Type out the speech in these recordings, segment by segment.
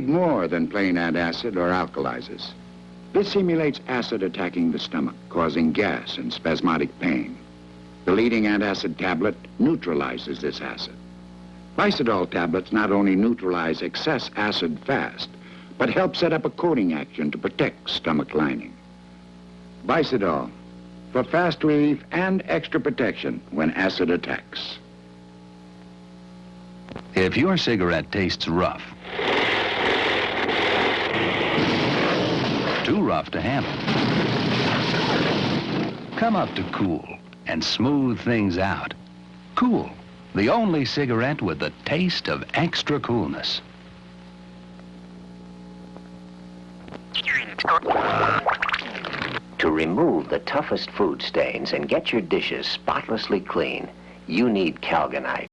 need more than plain antacid or alkalizers. This simulates acid attacking the stomach, causing gas and spasmodic pain. The leading antacid tablet neutralizes this acid. Bicidol tablets not only neutralize excess acid fast, but help set up a coating action to protect stomach lining. Bicidol, for fast relief and extra protection when acid attacks. If your cigarette tastes rough, too rough to handle, come up to Cool and smooth things out. Cool, the only cigarette with the taste of extra coolness. To remove the toughest food stains and get your dishes spotlessly clean, you need Calgonite.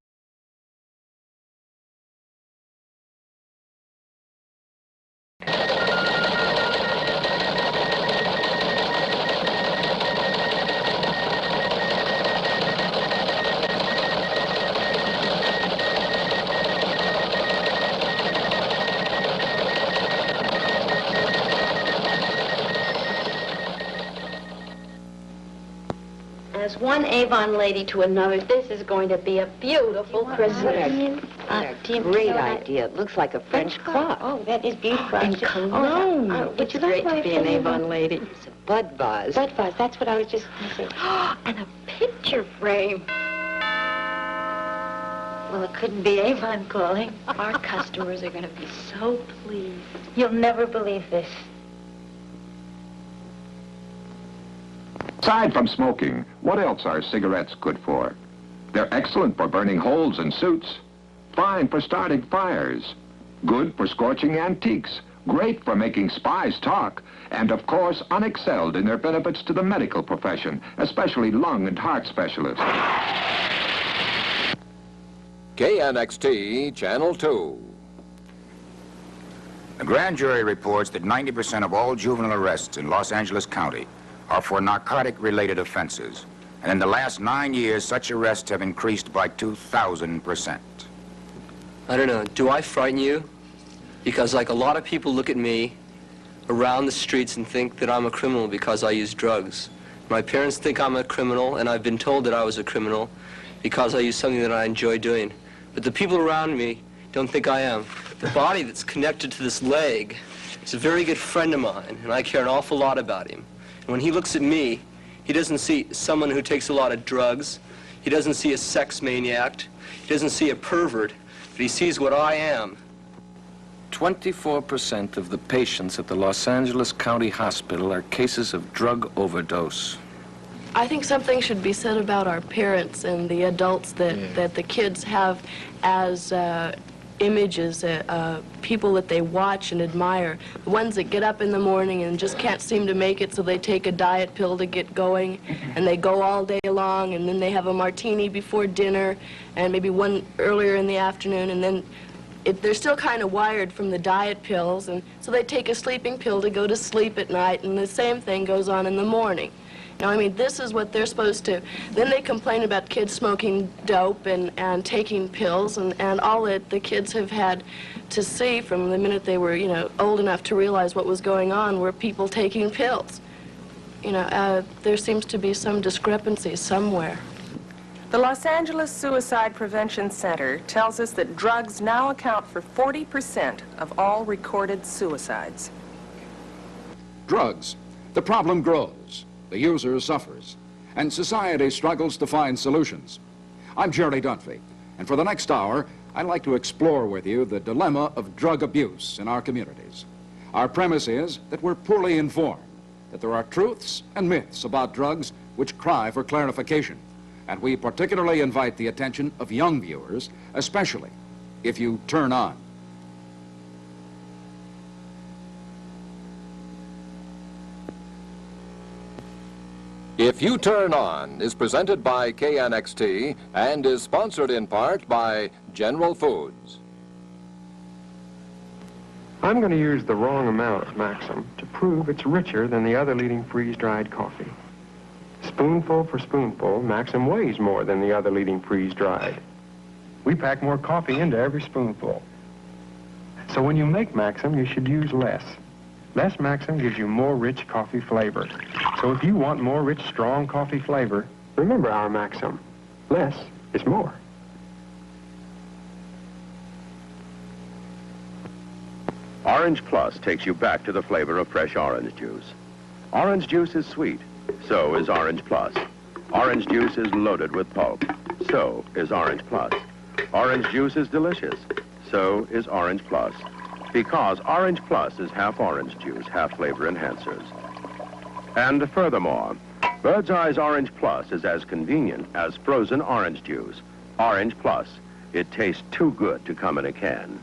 As one Avon lady to another, this is going to be a beautiful Christmas. Great idea. It looks like a French clock. Oh, that is beautiful. And cologne. Would you like to be an Avon lady? It's a bud vase. Bud vase, that's what I was just going to say. And a picture frame. Well, it couldn't be Avon calling. Our customers are going to be so pleased. You'll never believe this. Aside from smoking, what else are cigarettes good for? They're excellent for burning holes in suits, fine for starting fires, good for scorching antiques, great for making spies talk, and of course unexcelled in their benefits to the medical profession, especially lung and heart specialists. KNXT Channel 2. The grand jury reports that 90% of all juvenile arrests in Los Angeles County are for narcotic-related offenses. And in the last 9 years, such arrests have increased by 2,000%. I don't know, do I frighten you? Because like a lot of people look at me around the streets and think that I'm a criminal because I use drugs. My parents think I'm a criminal, and I've been told that I was a criminal because I use something that I enjoy doing. But the people around me don't think I am. The body that's connected to this leg is a very good friend of mine, and I care an awful lot about him. And when he looks at me, he doesn't see someone who takes a lot of drugs. He doesn't see a sex maniac. He doesn't see a pervert, but he sees what I am. 24% of the patients at the Los Angeles County Hospital are cases of drug overdose. I think something should be said about our parents and the adults that the kids have as images, people that they watch and admire. The ones that get up in the morning and just can't seem to make it, so they take a diet pill to get going, and they go all day long, and then they have a martini before dinner, and maybe one earlier in the afternoon, and then they're still kind of wired from the diet pills, and so they take a sleeping pill to go to sleep at night, and the same thing goes on in the morning. Now, I mean, this is what they're supposed to. Then they complain about kids smoking dope and taking pills, and all that the kids have had to see from the minute they were, old enough to realize what was going on were people taking pills. There seems to be some discrepancy somewhere. The Los Angeles Suicide Prevention Center tells us that drugs now account for 40% of all recorded suicides. Drugs. The problem grows. The user suffers, and society struggles to find solutions. I'm Jerry Dunphy, and for the next hour, I'd like to explore with you the dilemma of drug abuse in our communities. Our premise is that we're poorly informed, that there are truths and myths about drugs which cry for clarification, and we particularly invite the attention of young viewers, especially if you turn on. If You Turn On is presented by KNXT and is sponsored in part by General Foods. I'm going to use the wrong amount of Maxim to prove it's richer than the other leading freeze-dried coffee. Spoonful for spoonful, Maxim weighs more than the other leading freeze-dried. We pack more coffee into every spoonful. So when you make Maxim, you should use less. Less Maxim gives you more rich coffee flavor. So if you want more rich, strong coffee flavor, remember our Maxim. Less is more. Orange Plus takes you back to the flavor of fresh orange juice. Orange juice is sweet, so is Orange Plus. Orange juice is loaded with pulp, so is Orange Plus. Orange juice is delicious, so is Orange Plus. Because Orange Plus is half orange juice, half flavor enhancers. And furthermore, Bird's Eye's Orange Plus is as convenient as frozen orange juice. Orange Plus, it tastes too good to come in a can.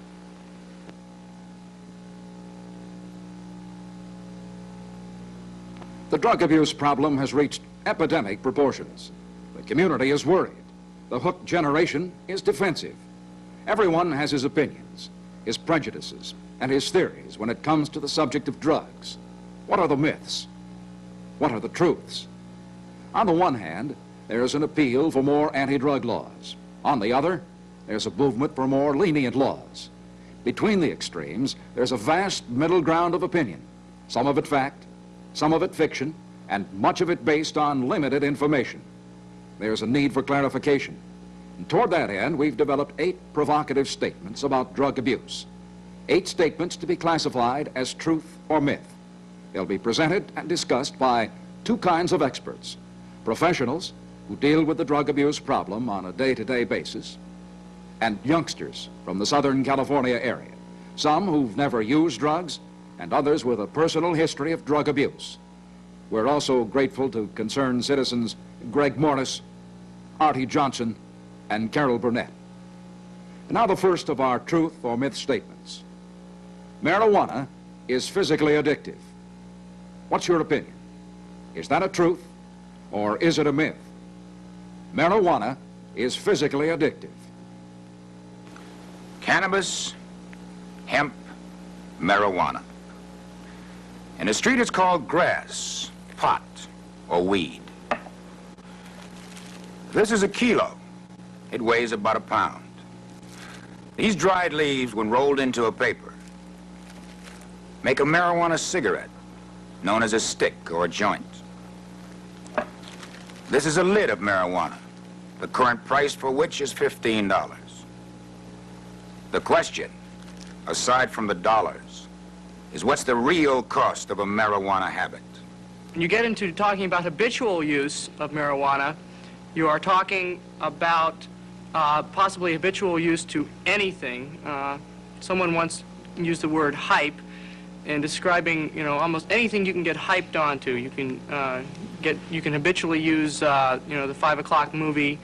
The drug abuse problem has reached epidemic proportions. The community is worried. The hooked generation is defensive. Everyone has his opinions, his prejudices, and his theories when it comes to the subject of drugs. What are the myths? What are the truths? On the one hand, there's an appeal for more anti-drug laws. On the other, there's a movement for more lenient laws. Between the extremes, there's a vast middle ground of opinion, some of it fact, some of it fiction, and much of it based on limited information. There's a need for clarification. And toward that end, we've developed 8 provocative statements about drug abuse. 8 statements to be classified as truth or myth. They'll be presented and discussed by 2 kinds of experts: professionals who deal with the drug abuse problem on a day-to-day basis, and youngsters from the Southern California area, some who've never used drugs, and others with a personal history of drug abuse. We're also grateful to concerned citizens Greg Morris, Artie Johnson, and Carol Burnett. And now the first of our truth or myth statements. Marijuana is physically addictive. What's your opinion? Is that a truth or is it a myth? Marijuana is physically addictive. Cannabis, hemp, marijuana. In the street it's called grass, pot, or weed. This is a kilo. It weighs about a pound. These dried leaves, when rolled into a paper, make a marijuana cigarette, known as a stick or a joint. This is a lid of marijuana, the current price for which is $15. The question, aside from the dollars, is what's the real cost of a marijuana habit? When you get into talking about habitual use of marijuana, you are talking about possibly habitual use to anything. Someone once used the word hype in describing, almost anything you can get hyped onto. You can habitually use, the 5 o'clock movie,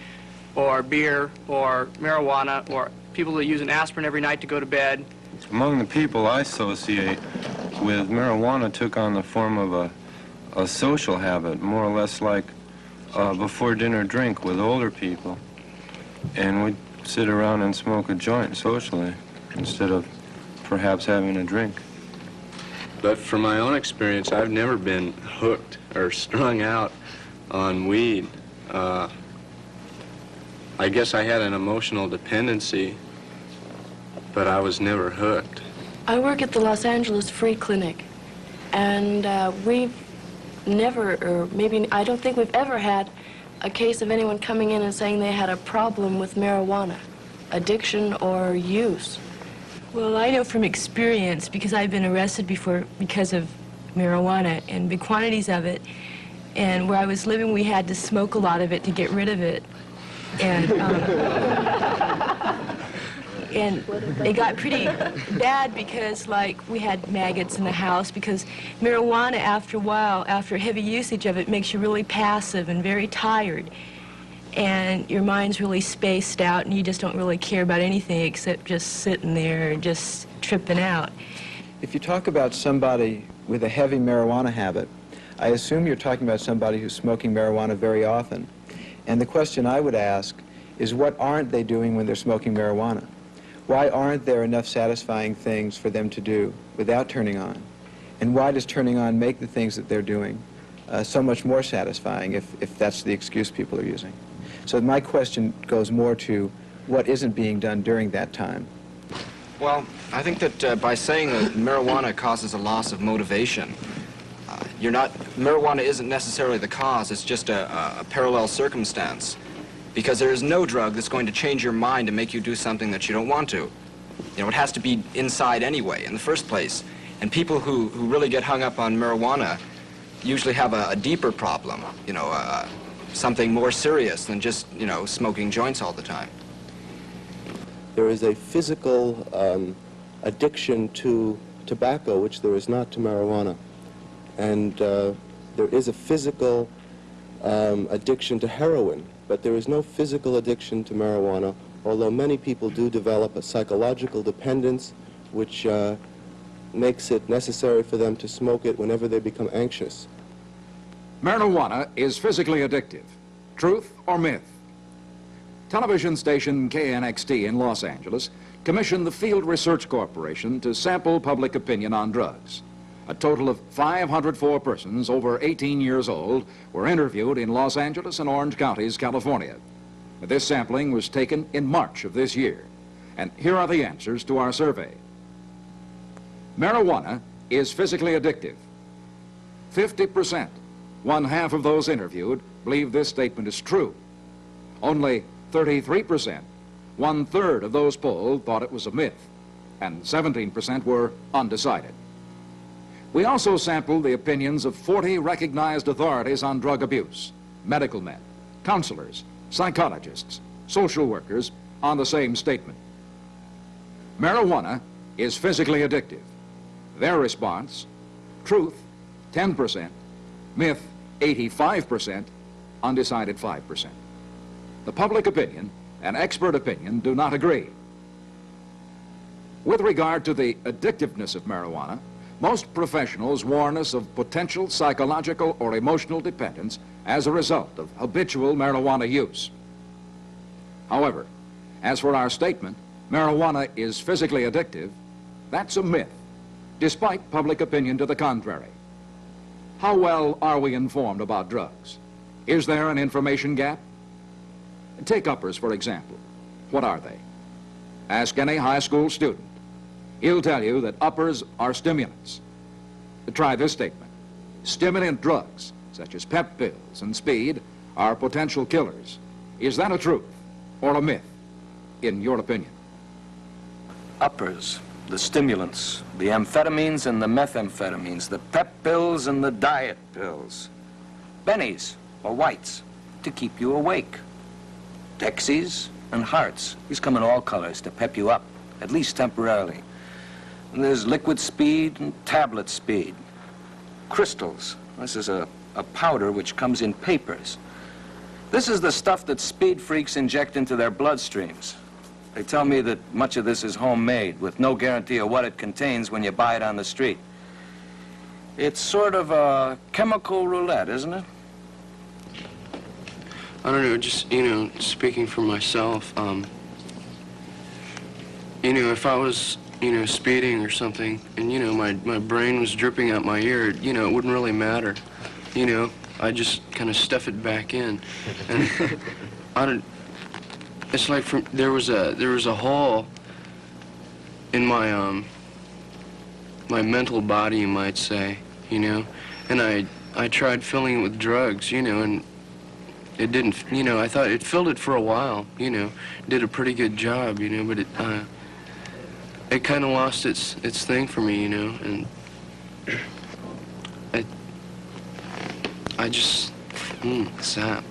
or beer, or marijuana, or people that use an aspirin every night to go to bed. Among the people I associate with, marijuana took on the form of a social habit, more or less like before dinner drink with older people. And we'd sit around and smoke a joint socially instead of perhaps having a drink. But from my own experience, I've never been hooked or strung out on weed. I guess I had an emotional dependency, but I was never hooked. I work at the Los Angeles Free Clinic, and we've never, or maybe I don't think we've ever had a case of anyone coming in and saying they had a problem with marijuana, addiction or use. Well, I know from experience, because I've been arrested before because of marijuana and big quantities of it, and where I was living we had to smoke a lot of it to get rid of it. And and it got pretty bad because, like, we had maggots in the house because marijuana, after a while, after heavy usage of it, makes you really passive and very tired. And your mind's really spaced out and you just don't really care about anything except just sitting there and just tripping out. If you talk about somebody with a heavy marijuana habit, I assume you're talking about somebody who's smoking marijuana very often. And the question I would ask is, what aren't they doing when they're smoking marijuana? Why aren't there enough satisfying things for them to do without turning on? And why does turning on make the things that they're doing so much more satisfying if that's the excuse people are using? So my question goes more to what isn't being done during that time. Well, I think that by saying that marijuana causes a loss of motivation, marijuana isn't necessarily the cause, it's just a parallel circumstance. Because there is no drug that's going to change your mind and make you do something that you don't want to. You know, it has to be inside anyway, in the first place. And people who really get hung up on marijuana usually have a deeper problem, you know, something more serious than just, you know, smoking joints all the time. There is a physical addiction to tobacco, which there is not to marijuana. And there is a physical addiction to heroin, but there is no physical addiction to marijuana, although many people do develop a psychological dependence which makes it necessary for them to smoke it whenever they become anxious. Marijuana is physically addictive. Truth or myth? Television station KNXT in Los Angeles commissioned the Field Research Corporation to sample public opinion on drugs. A total of 504 persons over 18 years old were interviewed in Los Angeles and Orange counties, California. This sampling was taken in March of this year. And here are the answers to our survey. Marijuana is physically addictive. 50%, one half of those interviewed, believe this statement is true. Only 33%, one-third of those polled, thought it was a myth, and 17% were undecided. We also sampled the opinions of 40 recognized authorities on drug abuse, medical men, counselors, psychologists, social workers, on the same statement. Marijuana is physically addictive. Their response, truth, 10%, myth, 85%, undecided 5%. The public opinion and expert opinion do not agree. With regard to the addictiveness of marijuana, most professionals warn us of potential psychological or emotional dependence as a result of habitual marijuana use. However, as for our statement, marijuana is physically addictive, that's a myth, despite public opinion to the contrary. How well are we informed about drugs? Is there an information gap? Take uppers, for example. What are they? Ask any high school student. He'll tell you that uppers are stimulants. Try this statement. Stimulant drugs, such as pep pills and speed, are potential killers. Is that a truth or a myth, in your opinion? Uppers, the stimulants, the amphetamines and the methamphetamines, the pep pills and the diet pills. Bennies or whites to keep you awake. Dexies and hearts. These come in all colors to pep you up, at least temporarily. And there's liquid speed and tablet speed. Crystals. This is a powder which comes in papers. This is the stuff that speed freaks inject into their bloodstreams. They tell me that much of this is homemade, with no guarantee of what it contains when you buy it on the street. It's sort of a chemical roulette, isn't it? I don't know, just, you know, speaking for myself, you know, if I was, you know, speeding or something, and, you know, my brain was dripping out my ear, you know, it wouldn't really matter. You know, I just kind of stuff it back in. And it's like there was a hole in my, my mental body, you might say, you know, and I tried filling it with drugs, you know, and it didn't, you know, I thought it filled it for a while, you know, did a pretty good job, you know, but it kind of lost its thing for me, you know, and I just, sap.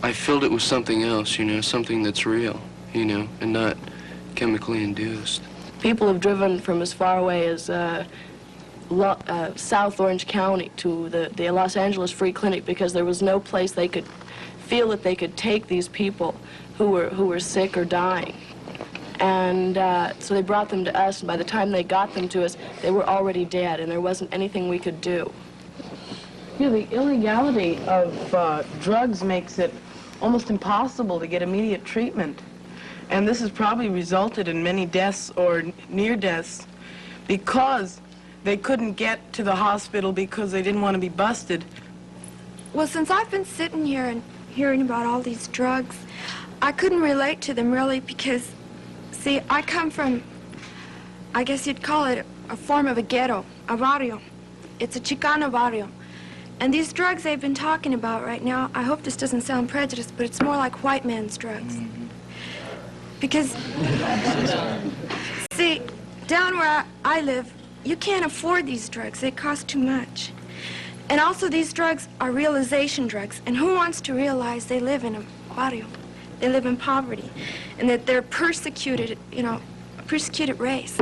I filled it with something else, you know, something that's real, you know, and not chemically induced. People have driven from as far away as South Orange County to the Los Angeles Free Clinic because there was no place they could feel that they could take these people who were sick or dying. And so they brought them to us, and by the time they got them to us, they were already dead, and there wasn't anything we could do. You know, the illegality of drugs makes it almost impossible to get immediate treatment. And this has probably resulted in many deaths or near deaths because they couldn't get to the hospital because they didn't want to be busted. Well, since I've been sitting here and hearing about all these drugs, I couldn't relate to them really because See, I come from, I guess you'd call it a form of a ghetto, a barrio. It's a Chicano barrio. And these drugs they've been talking about right now, I hope this doesn't sound prejudiced, but it's more like white man's drugs. Because, see, down where I live, you can't afford these drugs. They cost too much. And also these drugs are realization drugs. And who wants to realize they live in a barrio? They live in poverty. And that they're persecuted, you know, a persecuted race.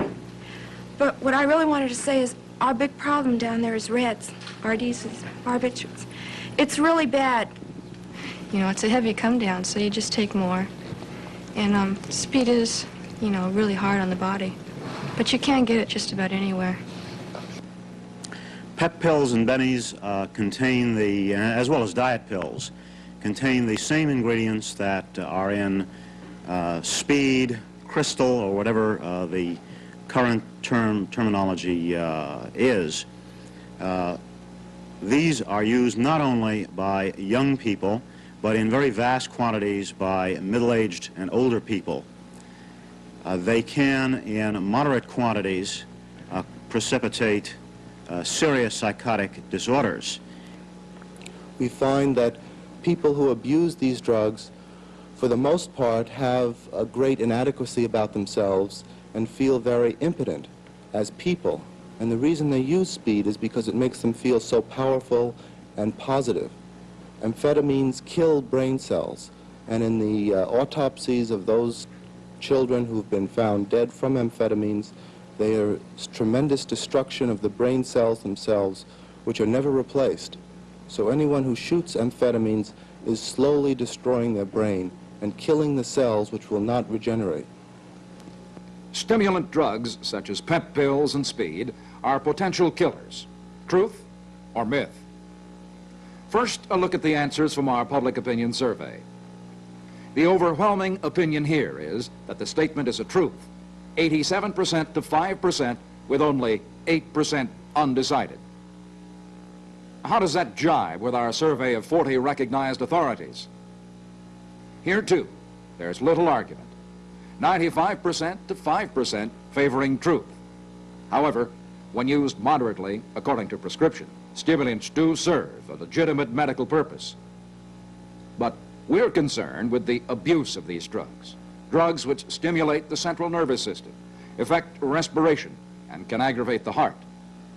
But what I really wanted to say is our big problem down there is reds, RDs, barbiturates. It's really bad. You know, it's a heavy come down, so you just take more. And speed is, you know, really hard on the body. But you can get it just about anywhere. Pep pills and bennies contain the, as well as diet pills, contain the same ingredients that are in speed, crystal, or whatever the current terminology is. These are used not only by young people, but in very vast quantities by middle-aged and older people. They can, in moderate quantities, precipitate serious psychotic disorders. We find that people who abuse these drugs, for the most part, have a great inadequacy about themselves and feel very impotent as people. And the reason they use speed is because it makes them feel so powerful and positive. Amphetamines kill brain cells, and in the autopsies of those children who've been found dead from amphetamines, they are tremendous destruction of the brain cells themselves, which are never replaced. So anyone who shoots amphetamines is slowly destroying their brain and killing the cells which will not regenerate. Stimulant drugs, such as pep pills and speed, are potential killers. Truth or myth? First, a look at the answers from our public opinion survey. The overwhelming opinion here is that the statement is a truth. 87% to 5%, with only 8% undecided. How does that jibe with our survey of 40 recognized authorities? Here, too, there's little argument. 95% to 5% favoring truth. However, when used moderately, according to prescription, stimulants do serve a legitimate medical purpose. But we're concerned with the abuse of these drugs. Drugs which stimulate the central nervous system, affect respiration, and can aggravate the heart.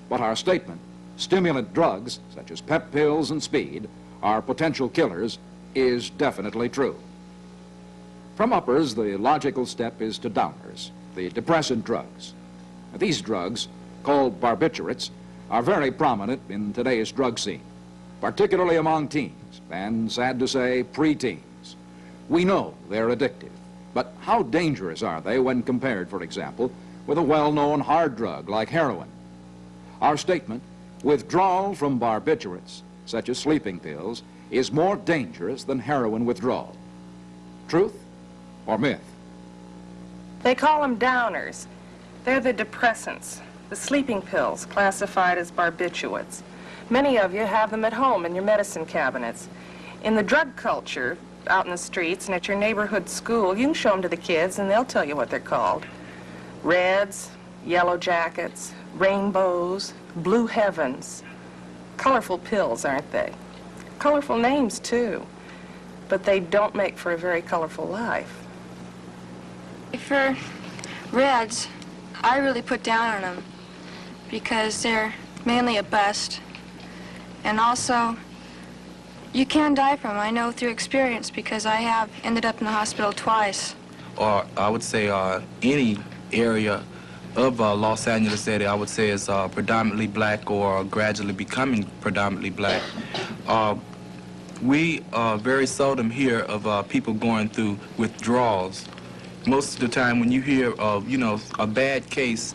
But our statement, stimulant drugs, such as pep pills and speed, are potential killers, is definitely true. From uppers, the logical step is to downers, the depressant drugs. These drugs, called barbiturates, are very prominent in today's drug scene, particularly among teens, and sad to say, pre-teens. We know they're addictive, but how dangerous are they when compared, for example, with a well-known hard drug like heroin? Our statement, withdrawal from barbiturates, such as sleeping pills, is more dangerous than heroin withdrawal. Truth or myth? They call them downers. They're the depressants, the sleeping pills classified as barbiturates. Many of you have them at home in your medicine cabinets. In the drug culture, out in the streets and at your neighborhood school, you can show them to the kids and they'll tell you what they're called. Reds, yellow jackets, rainbows, blue heavens. Colorful pills, aren't they? Colorful names, too. But they don't make for a very colorful life. For reds, I really put down on them because they're mainly a bust. And also, you can die from them. I know through experience because I have ended up in the hospital twice. Or I would say any area of Los Angeles area, I would say is predominantly black or gradually becoming predominantly black. We very seldom hear of people going through withdrawals. Most of the time when you hear of, you know, a bad case,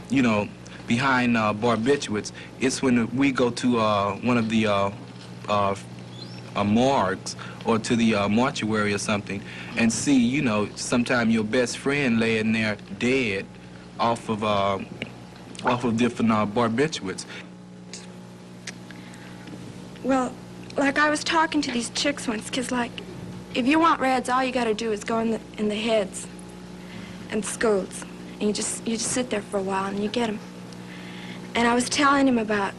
you know, behind barbiturates, it's when we go to one of the morgues or to the mortuary or something and see, you know, sometime your best friend laying there dead off of different barbiturates. Well, like I was talking to these chicks once, because like, if you want reds, all you got to do is go in the heads. and scolds. And you just sit there for a while and you get them. And I was telling him about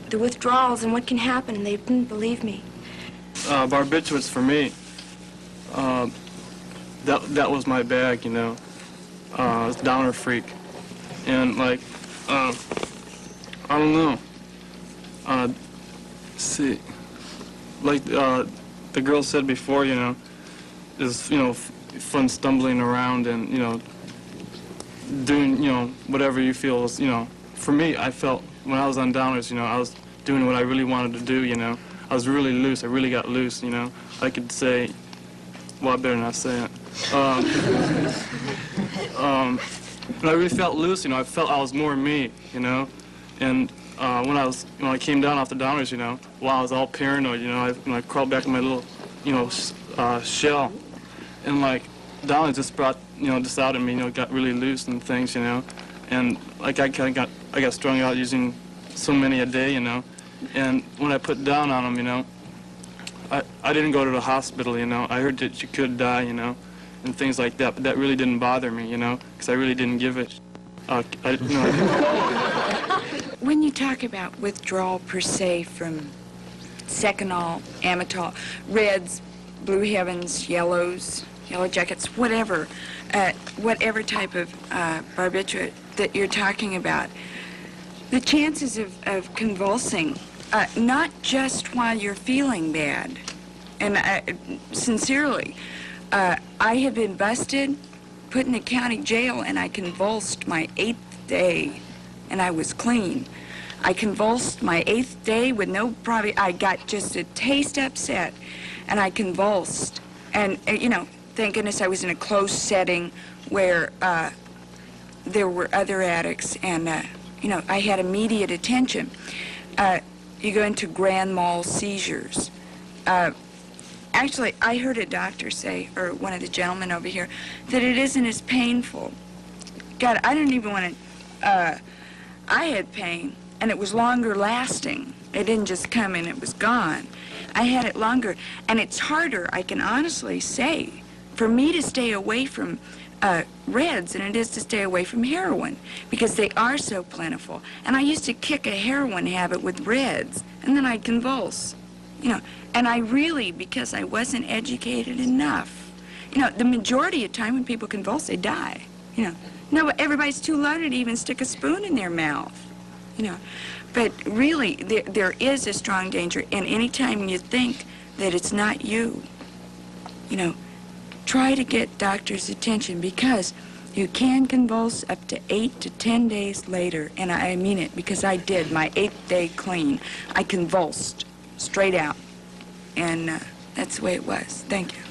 the withdrawals and what can happen, and they didn't believe me. Barbiturates for me, that was my bag, you know. I was a downer freak. And like, I don't know. See, like the girl said before, you know, is, you know, fun stumbling around and, you know, doing, you know, whatever you feel is, you know. For me, I felt when I was on downers, you know, I was doing what I really wanted to do, you know. I was really loose. I really got loose, you know. I could say, well, I better not say it. And I really felt loose, you know. I felt I was more me, you know. And when I came down off the downers, you know, I was all paranoid, you know. I crawled back in my little, you know, shell, and like downers just brought, you know, this out of me, you know, got really loose and things, you know. And like I got strung out using so many a day, you know. And when I put down on them, you know, I didn't go to the hospital, you know. I heard that you could die, you know, and things like that. But that really didn't bother me, you know, because I really didn't give it. When you talk about withdrawal per se from Seconal, Amatol, reds, blue heavens, yellows, yellow jackets, whatever type of barbiturate that you're talking about, the chances of convulsing, not just while you're feeling bad, and sincerely, I have been busted, put in the county jail, and I convulsed my 8th day, and I was clean. I convulsed my 8th day with no problem. I got just a taste upset, and I convulsed. And, you know, thank goodness I was in a closed setting where there were other addicts, and, you know, I had immediate attention. You go into grand mal seizures. Actually, I heard a doctor say, or one of the gentlemen over here, that it isn't as painful. God, I didn't even want to, I had pain, and it was longer lasting. It didn't just come and it was gone. I had it longer, and it's harder, I can honestly say, for me to stay away from reds than it is to stay away from heroin, because they are so plentiful. And I used to kick a heroin habit with reds, and then I'd convulse, you know. And I really, because I wasn't educated enough, you know, the majority of the time when people convulse, they die, you know. No, everybody's too loaded to even stick a spoon in their mouth, you know. But really, there is a strong danger, and any time you think that it's not you, you know, try to get doctors' attention, because you can convulse up to 8 to 10 days later, and I mean it, because I did. My 8th day clean, I convulsed straight out, and that's the way it was. Thank you.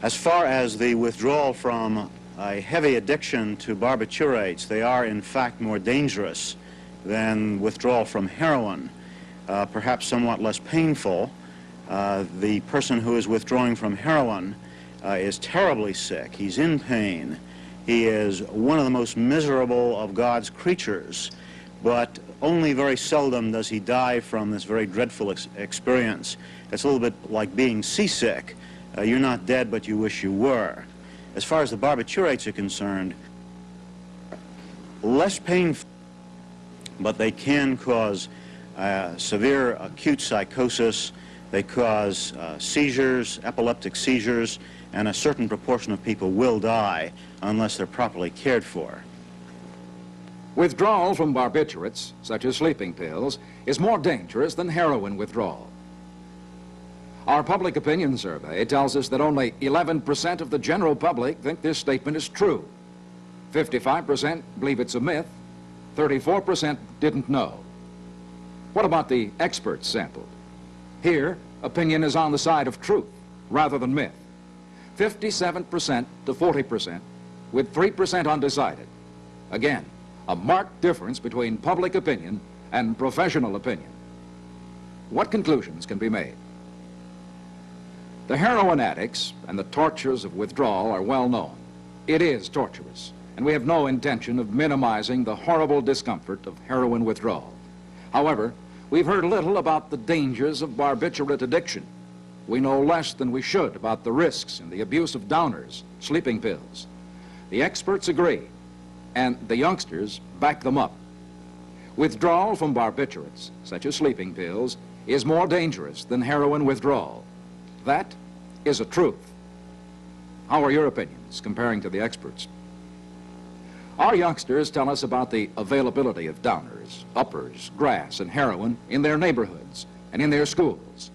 As far as the withdrawal from a heavy addiction to barbiturates, they are in fact more dangerous than withdrawal from heroin, perhaps somewhat less painful. The person who is withdrawing from heroin is terribly sick. He's in pain. He is one of the most miserable of God's creatures, but only very seldom does he die from this very dreadful experience. It's a little bit like being seasick. You're not dead, but you wish you were. As far as the barbiturates are concerned, less painful, but they can cause severe acute psychosis. They cause seizures, epileptic seizures, and a certain proportion of people will die unless they're properly cared for. Withdrawal from barbiturates, such as sleeping pills, is more dangerous than heroin withdrawal. Our public opinion survey tells us that only 11% of the general public think this statement is true. 55% believe it's a myth. 34% didn't know. What about the experts sampled? Here, opinion is on the side of truth rather than myth. 57% to 40%, with 3% undecided. Again, a marked difference between public opinion and professional opinion. What conclusions can be made? The heroin addicts and the tortures of withdrawal are well known. It is torturous, and we have no intention of minimizing the horrible discomfort of heroin withdrawal. However, we've heard little about the dangers of barbiturate addiction. We know less than we should about the risks and the abuse of downers, sleeping pills. The experts agree, and the youngsters back them up. Withdrawal from barbiturates, such as sleeping pills, is more dangerous than heroin withdrawal. That is a truth. How are your opinions comparing to the experts? Our youngsters tell us about the availability of downers, uppers, grass, and heroin in their neighborhoods and in their schools.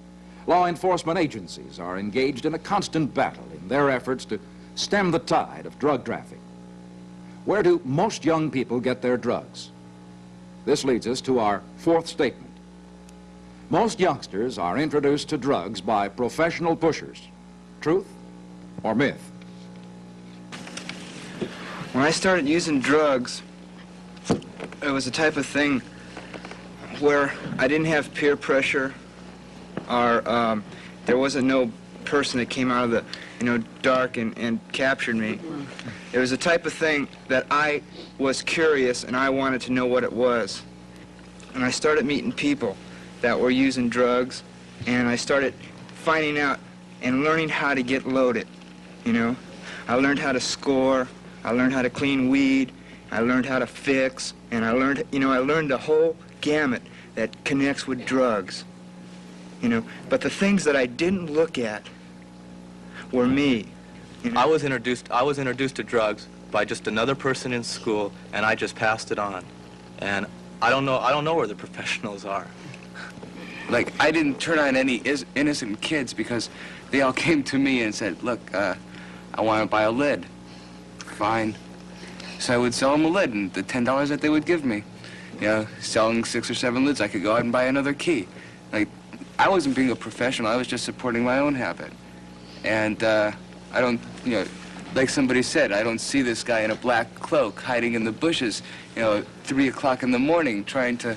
Law enforcement agencies are engaged in a constant battle in their efforts to stem the tide of drug trafficking. Where do most young people get their drugs? This leads us to our fourth statement. Most youngsters are introduced to drugs by professional pushers. Truth or myth? When I started using drugs, it was a type of thing where I didn't have peer pressure, or there wasn't no person that came out of the, dark and captured me. It was a type of thing that I was curious and I wanted to know what it was. And I started meeting people that were using drugs, and I started finding out and learning how to get loaded, I learned how to score, I learned how to clean weed, I learned how to fix, and I learned, I learned the whole gamut that connects with drugs, But the things that I didn't look at were me. I was introduced to drugs by just another person in school, and I just passed it on. And I don't know where the professionals are. Like, I didn't turn on any innocent kids because they all came to me and said, look, I want to buy a lid. Fine. So I would sell them a lid, and the $10 that they would give me, selling 6 or 7 lids, I could go out and buy another key. Like, I wasn't being a professional, I was just supporting my own habit. And I don't, like somebody said, I don't see this guy in a black cloak hiding in the bushes, 3 o'clock in the morning trying to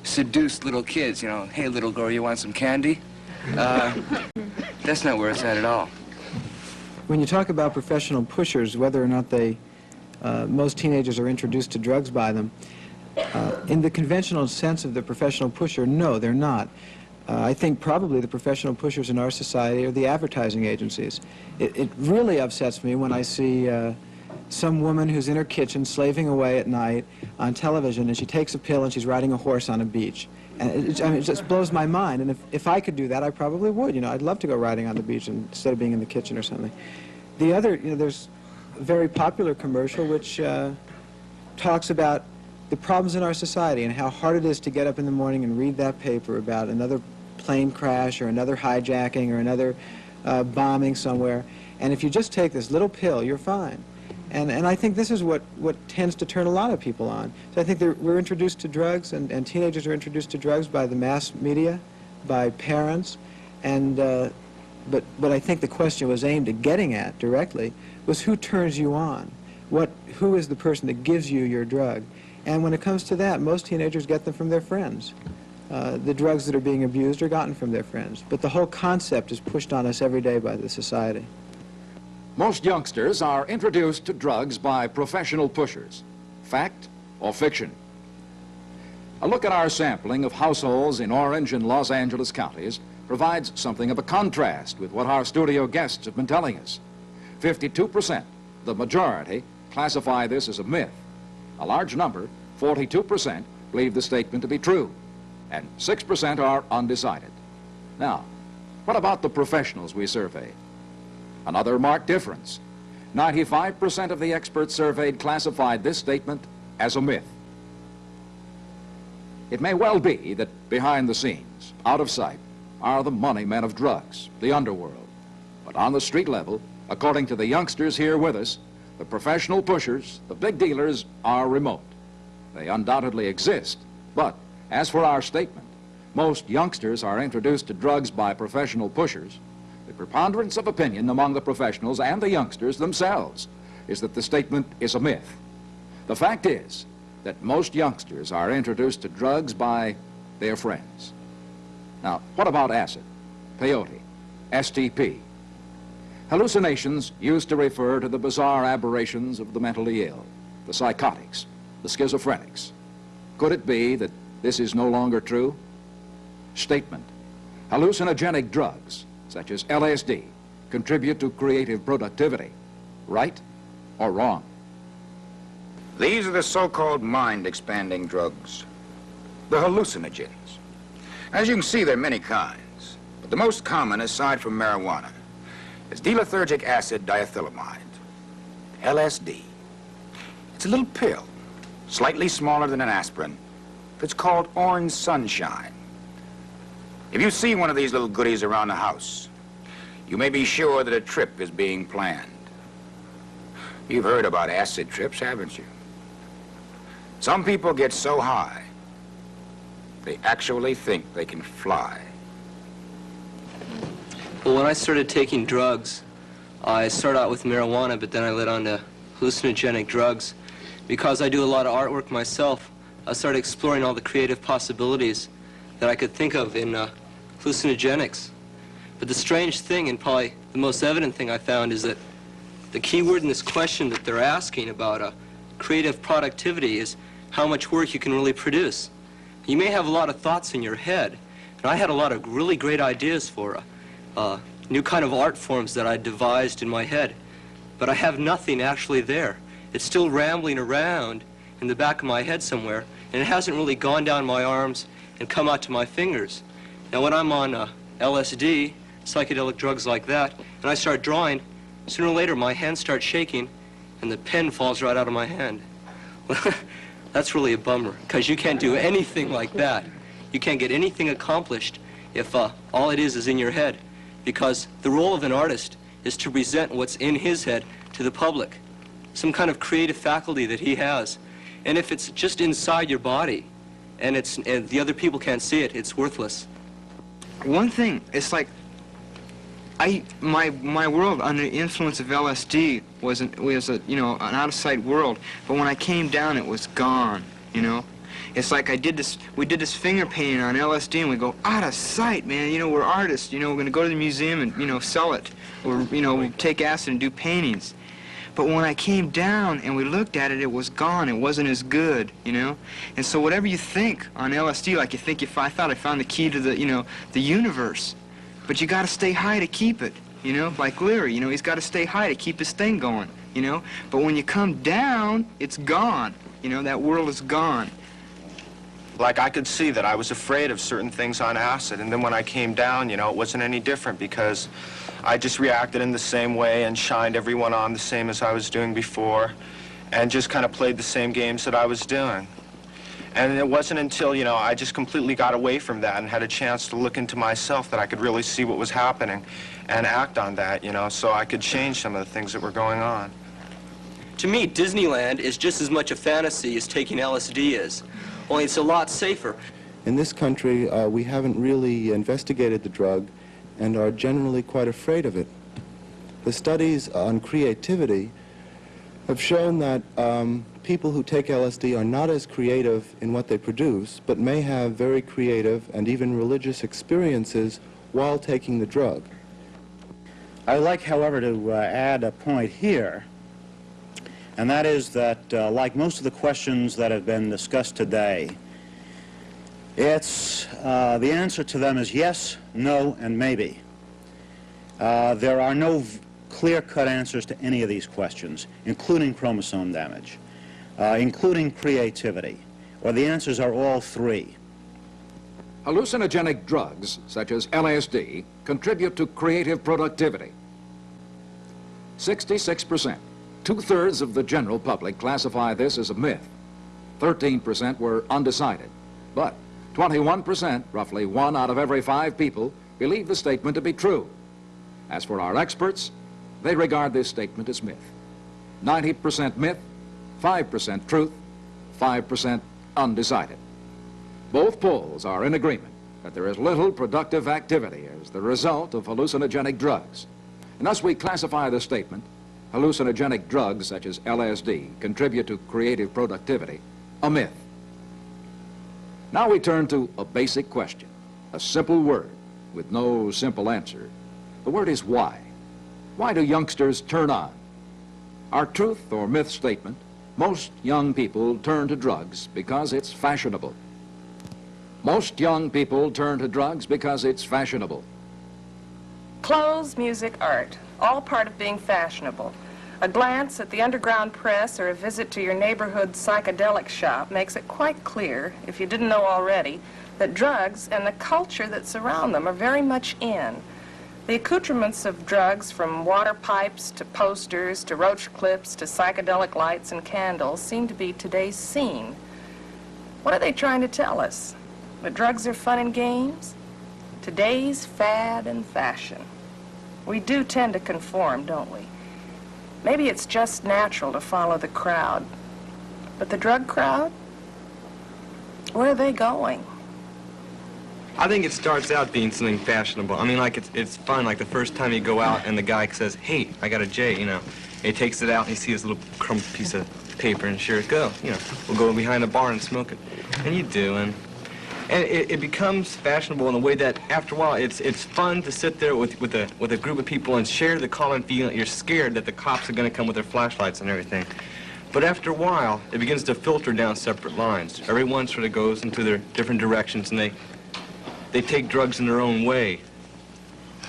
seduce little kids, hey, little girl, you want some candy? That's not where it's at all. When you talk about professional pushers, whether or not most teenagers are introduced to drugs by them, in the conventional sense of the professional pusher, no, they're not. I think probably the professional pushers in our society are the advertising agencies. It really upsets me when I see some woman who's in her kitchen slaving away at night on television, and she takes a pill and she's riding a horse on a beach. And it just blows my mind. And if I could do that, I probably would. I'd love to go riding on the beach instead of being in the kitchen or something. The other, there's a very popular commercial which talks about the problems in our society and how hard it is to get up in the morning and read that paper about another plane crash or another hijacking or another bombing somewhere. And if you just take this little pill, you're fine. And I think this is what tends to turn a lot of people on. So I think we're introduced to drugs, and teenagers are introduced to drugs by the mass media, by parents, and but what I think the question was aimed at getting at directly was who turns you on? Who is the person that gives you your drug? And when it comes to that, most teenagers get them from their friends. The drugs that are being abused are gotten from their friends. But the whole concept is pushed on us every day by the society. Most youngsters are introduced to drugs by professional pushers. Fact or fiction? A look at our sampling of households in Orange and Los Angeles counties provides something of a contrast with what our studio guests have been telling us. 52%, the majority, classify this as a myth. A large number, 42%, believe the statement to be true, and 6% are undecided. Now, what about the professionals we surveyed? Another marked difference. 95% of the experts surveyed classified this statement as a myth. It may well be that behind the scenes, out of sight, are the money men of drugs, the underworld. But on the street level, according to the youngsters here with us, the professional pushers, the big dealers, are remote. They undoubtedly exist, but as for our statement, most youngsters are introduced to drugs by professional pushers. The preponderance of opinion among the professionals and the youngsters themselves is that the statement is a myth. The fact is that most youngsters are introduced to drugs by their friends. Now, what about acid, peyote, STP? Hallucinations used to refer to the bizarre aberrations of the mentally ill, the psychotics, the schizophrenics. Could it be that this is no longer true? Statement: hallucinogenic drugs, such as LSD, contribute to creative productivity. Right or wrong? These are the so-called mind-expanding drugs, the hallucinogens. As you can see, there are many kinds, but the most common, aside from marijuana, is D-lethargic acid diethylamide, LSD. It's a little pill, slightly smaller than an aspirin, that's called orange sunshine. If you see one of these little goodies around the house, you may be sure that a trip is being planned. You've heard about acid trips, haven't you? Some people get so high, they actually think they can fly. Well, when I started taking drugs, I started out with marijuana, but then I led on to hallucinogenic drugs. Because I do a lot of artwork myself, I started exploring all the creative possibilities that I could think of in hallucinogenics. But the strange thing, and probably the most evident thing I found, is that the key word in this question that they're asking about creative productivity is how much work you can really produce. You may have a lot of thoughts in your head, and I had a lot of really great ideas for new kind of art forms that I devised in my head, but I have nothing actually there. It's still rambling around in the back of my head somewhere, and it hasn't really gone down my arms and come out to my fingers. Now, when I'm on LSD, psychedelic drugs like that, and I start drawing, sooner or later my hands start shaking, and the pen falls right out of my hand. That's really a bummer, because you can't do anything like that. You can't get anything accomplished if all it is in your head, because the role of an artist is to present what's in his head to the public, some kind of creative faculty that he has. And if it's just inside your body and the other people can't see it, it's worthless. One thing, it's like my world under the influence of LSD was an out of sight world, but when I came down it was gone, you know. It's like we did this finger painting on LSD and we go, out of sight, man, you know, we're artists, you know, we're gonna go to the museum and, you know, sell it, or, you know, we take acid and do paintings. But when I came down and we looked at it, it was gone. It wasn't as good, you know? And so whatever you think on LSD, like you think I thought I found the key to the, you know, the universe. But you gotta stay high to keep it, you know? Like Leary, you know, he's gotta stay high to keep his thing going, you know? But when you come down, it's gone. You know, that world is gone. Like, I could see that I was afraid of certain things on acid, and then when I came down, you know, it wasn't any different because I just reacted in the same way and shined everyone on the same as I was doing before and just kind of played the same games that I was doing. And it wasn't until, you know, I just completely got away from that and had a chance to look into myself that I could really see what was happening and act on that, you know, so I could change some of the things that were going on. To me, Disneyland is just as much a fantasy as taking LSD is, only it's a lot safer. In this country, we haven't really investigated the drug and are generally quite afraid of it. The studies on creativity have shown that people who take LSD are not as creative in what they produce, but may have very creative and even religious experiences while taking the drug. I'd like, however, to add a point here, and that is that, like most of the questions that have been discussed today, it's, the answer to them is yes, no, and maybe. There are no clear-cut answers to any of these questions, including chromosome damage, including creativity, or the answers are all three. Hallucinogenic drugs, such as LSD, contribute to creative productivity. 66%, 2/3 of the general public classify this as a myth. 13% were undecided, but 21%, roughly 1 out of every 5 people, believe the statement to be true. As for our experts, they regard this statement as myth. 90% myth, 5% truth, 5% undecided. Both polls are in agreement that there is little productive activity as the result of hallucinogenic drugs. And thus we classify the statement, hallucinogenic drugs such as LSD contribute to creative productivity, a myth. Now we turn to a basic question, a simple word with no simple answer. The word is why. Why do youngsters turn on? Our truth or myth statement, most young people turn to drugs because it's fashionable. Most young people turn to drugs because it's fashionable. Clothes, music, art, all part of being fashionable. A glance at the underground press or a visit to your neighborhood psychedelic shop makes it quite clear, if you didn't know already, that drugs and the culture that surround them are very much in. The accoutrements of drugs, from water pipes to posters to roach clips to psychedelic lights and candles, seem to be today's scene. What are they trying to tell us? That drugs are fun and games? Today's fad and fashion. We do tend to conform, don't we? Maybe it's just natural to follow the crowd. But the drug crowd? Where are they going? I think it starts out being something fashionable. I mean, like, it's fun. Like, the first time you go out and the guy says, hey, I got a J, you know. And he takes it out and he sees a little crumb piece of paper and sure, go. You know, we'll go behind a bar and smoke it. And you do, and it becomes fashionable in a way that, after a while, it's fun to sit there with a group of people and share the common feeling that you're scared that the cops are going to come with their flashlights and everything. But after a while, it begins to filter down separate lines. Everyone sort of goes into their different directions, and they take drugs in their own way.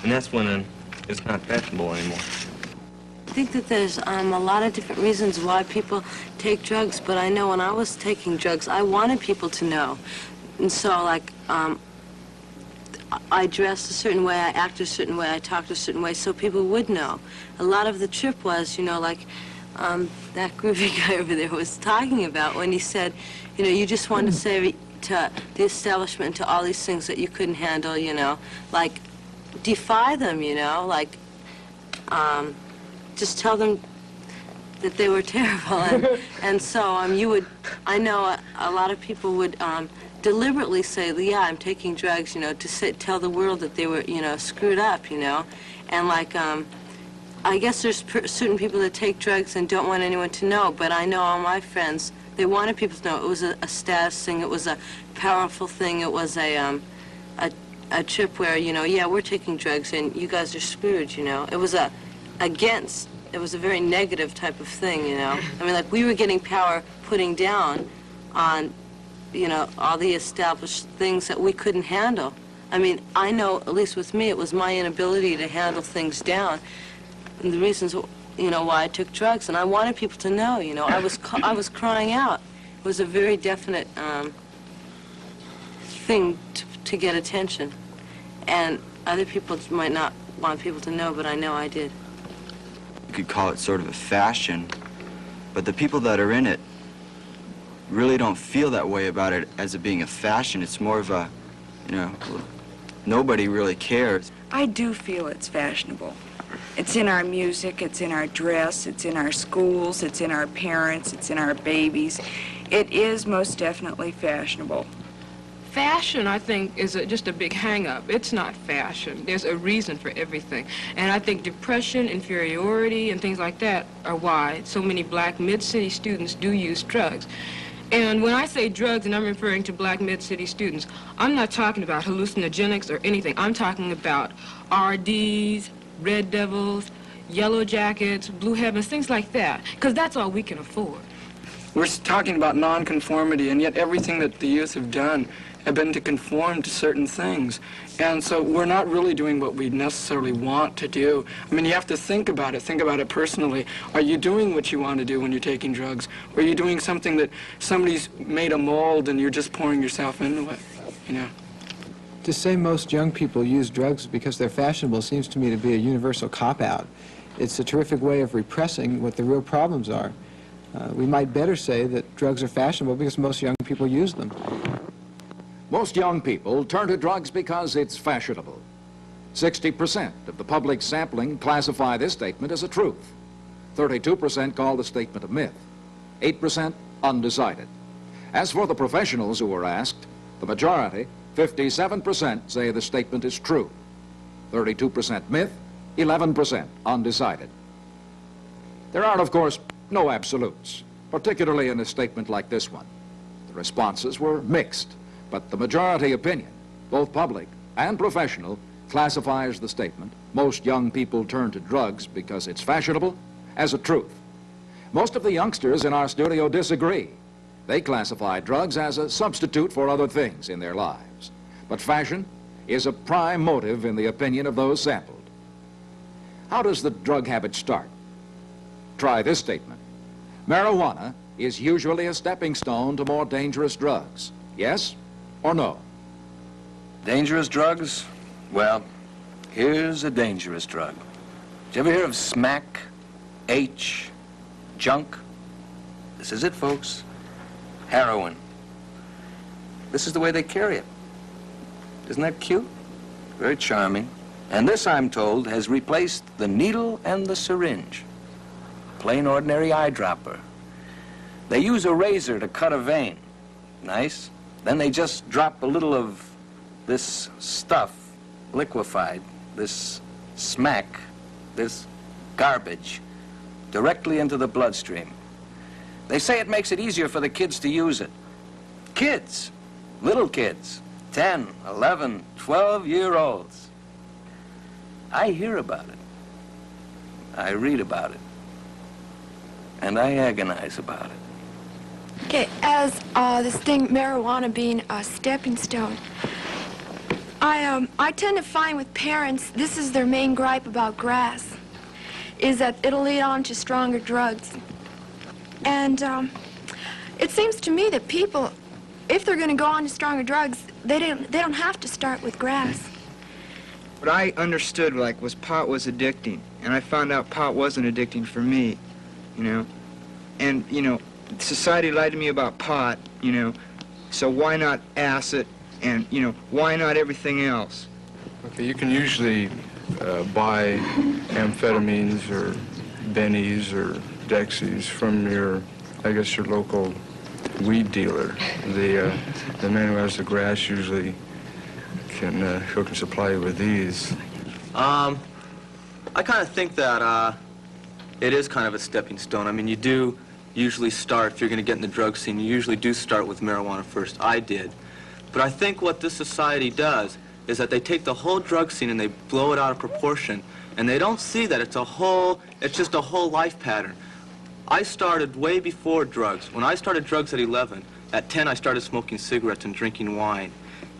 And that's when it's not fashionable anymore. I think that there's a lot of different reasons why people take drugs, but I know when I was taking drugs, I wanted people to know. And so, like, I dressed a certain way, I acted a certain way, I talked a certain way, so people would know. A lot of the trip was, you know, like that groovy guy over there was talking about when he said, you know, you just wanted to say to the establishment, to all these things that you couldn't handle, you know, like, defy them, you know, like, just tell them that they were terrible. And so you would, I know a lot of people would deliberately say, yeah, I'm taking drugs, you know, to tell the world that they were, you know, screwed up, you know. And like, I guess there's certain people that take drugs and don't want anyone to know, but I know all my friends, they wanted people to know. It was a status thing, it was a powerful thing, it was a trip where, you know, yeah, we're taking drugs and you guys are screwed, you know. It was it was a very negative type of thing, you know. I mean, like, we were getting power putting down on, you know, all the established things that we couldn't handle. I mean, I know, at least with me, it was my inability to handle things down and the reasons, you know, why I took drugs. And I wanted people to know, you know, I was crying out. It was a very definite thing to get attention. And other people might not want people to know, but I know I did. You could call it sort of a fashion, but the people that are in it really don't feel that way about it as it being a fashion. It's more of a, you know, nobody really cares. I do feel it's fashionable. It's in our music, it's in our dress, it's in our schools, it's in our parents, it's in our babies. It is most definitely fashionable. Fashion, I think, is just a big hang-up. It's not fashion. There's a reason for everything. And I think depression, inferiority, and things like that are why so many black mid-city students do use drugs. And when I say drugs, and I'm referring to black mid-city students, I'm not talking about hallucinogenics or anything. I'm talking about RDs, Red Devils, Yellow Jackets, Blue Heavens, things like that, because that's all we can afford. We're talking about nonconformity, and yet everything that the youth have done have been to conform to certain things. And so we're not really doing what we necessarily want to do. I mean, you have to think about it personally. Are you doing what you want to do when you're taking drugs? Or are you doing something that somebody's made a mold and you're just pouring yourself into it, you know? To say most young people use drugs because they're fashionable seems to me to be a universal cop-out. It's a terrific way of repressing what the real problems are. We might better say that drugs are fashionable because most young people use them. Most young people turn to drugs because it's fashionable. 60% of the public sampling classify this statement as a truth. 32% call the statement a myth. 8% undecided. As for the professionals who were asked, the majority, 57%, say the statement is true. 32% myth, 11% undecided. There are, of course, no absolutes, particularly in a statement like this one. The responses were mixed, but the majority opinion, both public and professional, classifies the statement, most young people turn to drugs because it's fashionable, as a truth. Most of the youngsters in our studio disagree. They classify drugs as a substitute for other things in their lives. But fashion is a prime motive in the opinion of those sampled. How does the drug habit start? try this statement. Marijuana is usually a stepping stone to more dangerous drugs. Yes or no? Dangerous drugs? Well, here's a dangerous drug. Did you ever hear of smack, H, junk? This is it, folks. Heroin. This is the way they carry it. Isn't that cute? Very charming. And this, I'm told, has replaced the needle and the syringe. Plain ordinary eyedropper. They use a razor to cut a vein. Nice. Then they just drop a little of this stuff, liquefied, this smack, this garbage, directly into the bloodstream. They say it makes it easier for the kids to use it. Kids, little kids, 10, 11, 12-year-olds. I hear about it. I read about it. And I agonize about it. Okay, as this thing, marijuana being a stepping stone, I tend to find with parents, this is their main gripe about grass, is that it'll lead on to stronger drugs. And it seems to me that people, if they're going to go on to stronger drugs, they don't have to start with grass. What I understood, like, was pot was addicting, and I found out pot wasn't addicting for me, you know. And, you know, society lied to me about pot, you know, so why not acid, and, you know, why not everything else? Okay, you can usually buy amphetamines or bennies or dexies from your, I guess, your local weed dealer. The man who has the grass usually who can supply you with these. I kind of think that it is kind of a stepping stone. I mean, you do usually start, if you're going to get in the drug scene, you usually do start with marijuana first. I did. But I think what this society does is that they take the whole drug scene and they blow it out of proportion, and they don't see that it's just a whole life pattern. I started way before drugs. When I started drugs at 11, at 10 I started smoking cigarettes and drinking wine.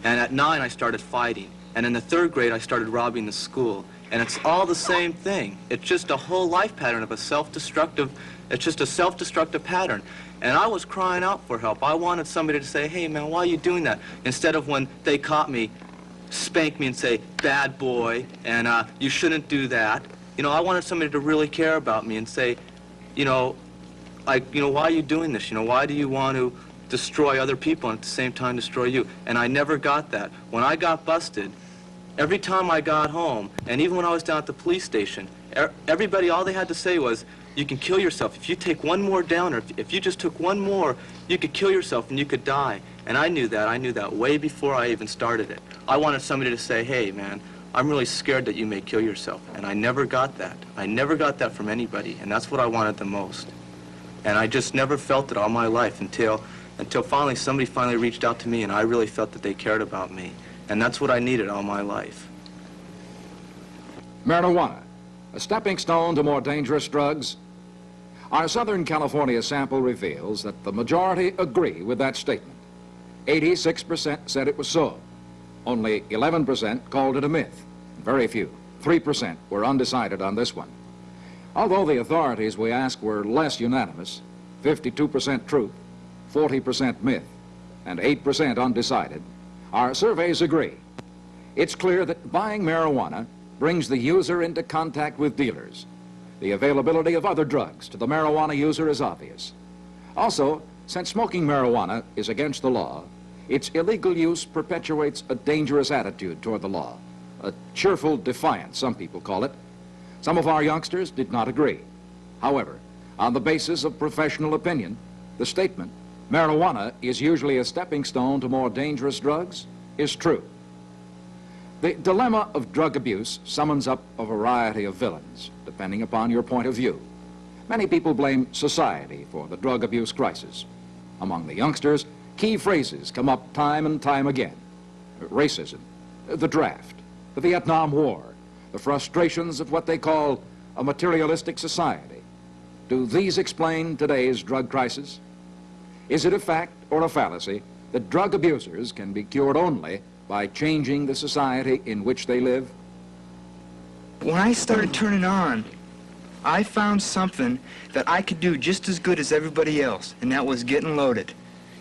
And at 9 I started fighting. And in the 3rd grade I started robbing the school. And it's all the same thing. It's just a whole life pattern of a self-destructive, it's just a self-destructive pattern. And I was crying out for help. I wanted somebody to say, hey man, why are you doing that? Instead of when they caught me, spank me and say, bad boy, and you shouldn't do that. You know, I wanted somebody to really care about me and say, you know, like, you know, why are you doing this? You know, why do you want to destroy other people and at the same time destroy you? And I never got that. When I got busted, every time I got home, and even when I was down at the police station, everybody, all they had to say was, you can kill yourself. If you take one more down, or if you just took one more, you could kill yourself and you could die. And I knew that way before I even started it. I wanted somebody to say, hey man, I'm really scared that you may kill yourself. And I never got that. I never got that from anybody, and that's what I wanted the most. And I just never felt it all my life until finally somebody finally reached out to me and I really felt that they cared about me. And that's what I needed all my life. Marijuana, a stepping stone to more dangerous drugs. Our Southern California sample reveals that the majority agree with that statement. 86% said it was so. Only 11% called it a myth. Very few, 3%, were undecided on this one. Although the authorities we asked were less unanimous, 52% truth, 40% myth, and 8% undecided, our surveys agree. It's clear that buying marijuana brings the user into contact with dealers. The availability of other drugs to the marijuana user is obvious. Also, since smoking marijuana is against the law, its illegal use perpetuates a dangerous attitude toward the law, a cheerful defiance, some people call it. Some of our youngsters did not agree. However, on the basis of professional opinion, the statement, marijuana is usually a stepping stone to more dangerous drugs, is true. The dilemma of drug abuse summons up a variety of villains, depending upon your point of view. Many people blame society for the drug abuse crisis. Among the youngsters, key phrases come up time and time again. Racism, the draft, the Vietnam War, the frustrations of what they call a materialistic society. Do these explain today's drug crisis? Is it a fact or a fallacy that drug abusers can be cured only by changing the society in which they live? When I started turning on, I found something that I could do just as good as everybody else, and that was getting loaded,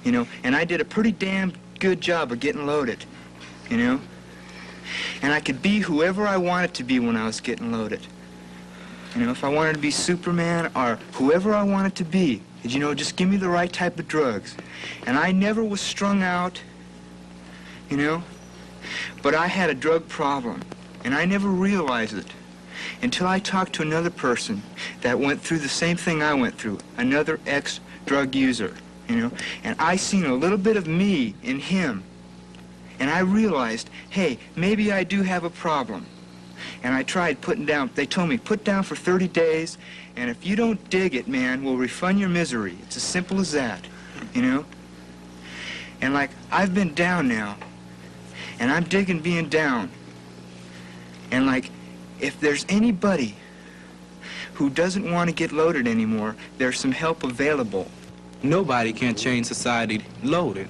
you know. And I did a pretty damn good job of getting loaded, you know. And I could be whoever I wanted to be when I was getting loaded. You know, if I wanted to be Superman or whoever I wanted to be, you know, just give me the right type of drugs. And I never was strung out, you know, but I had a drug problem, and I never realized it until I talked to another person that went through the same thing I went through, another ex-drug user, you know, and I seen a little bit of me in him, and I realized, hey, maybe I do have a problem. And I tried putting down, they told me, put down for 30 days, and if you don't dig it, man, we'll refund your misery. It's as simple as that, you know? And like, I've been down now, and I'm digging being down. And like, if there's anybody who doesn't want to get loaded anymore, there's some help available. Nobody can change society loaded.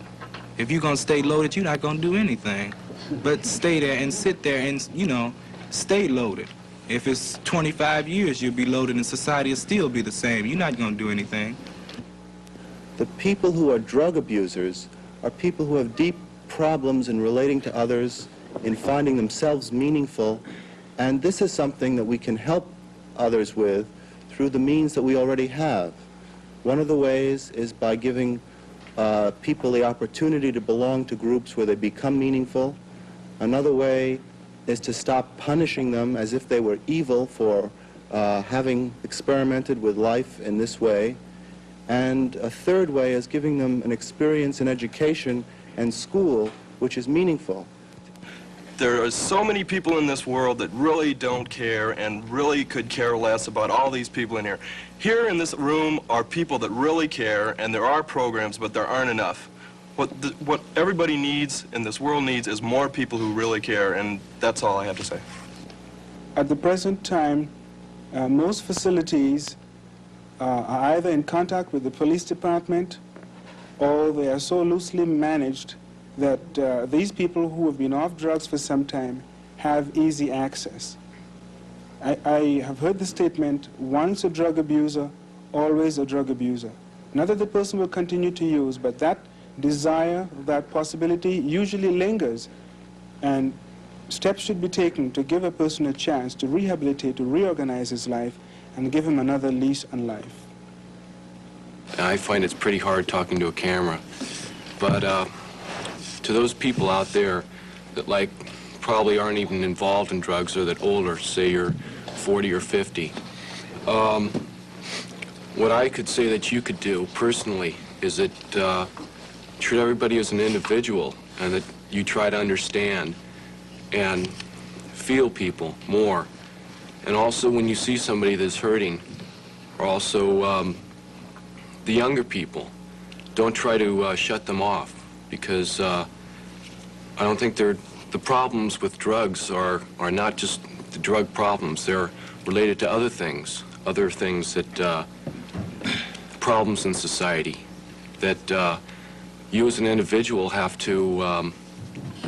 If you're gonna stay loaded, you're not gonna do anything. But stay there and sit there and, you know, stay loaded. If it's 25 years, you'll be loaded and society will still be the same. You're not gonna do anything. The people who are drug abusers are people who have deep problems in relating to others, in finding themselves meaningful, and this is something that we can help others with through the means that we already have. One of the ways is by giving people the opportunity to belong to groups where they become meaningful. Another way is to stop punishing them as if they were evil for having experimented with life in this way. And a third way is giving them an experience in education and school which is meaningful. There are so many people in this world that really don't care and really could care less about all these people in here. Here in this room are people that really care, and there are programs, but there aren't enough. What everybody needs and this world needs is more people who really care, and that's all I have to say. At the present time, most facilities are either in contact with the police department or they are so loosely managed that these people who have been off drugs for some time have easy access. I have heard the statement, once a drug abuser, always a drug abuser. Not that the person will continue to use, but that desire, that possibility usually lingers, and steps should be taken to give a person a chance to rehabilitate, to reorganize his life, and give him another lease on life. I find it's pretty hard talking to a camera, but to those people out there that like probably aren't even involved in drugs or that older, say you're 40 or 50, what I could say that you could do personally is that treat everybody as an individual, and that you try to understand and feel people more. And also when you see somebody that's hurting, or also the younger people, don't try to shut them off, because I don't think the problems with drugs are not just the drug problems. They're related to other things that, problems in society that you as an individual have to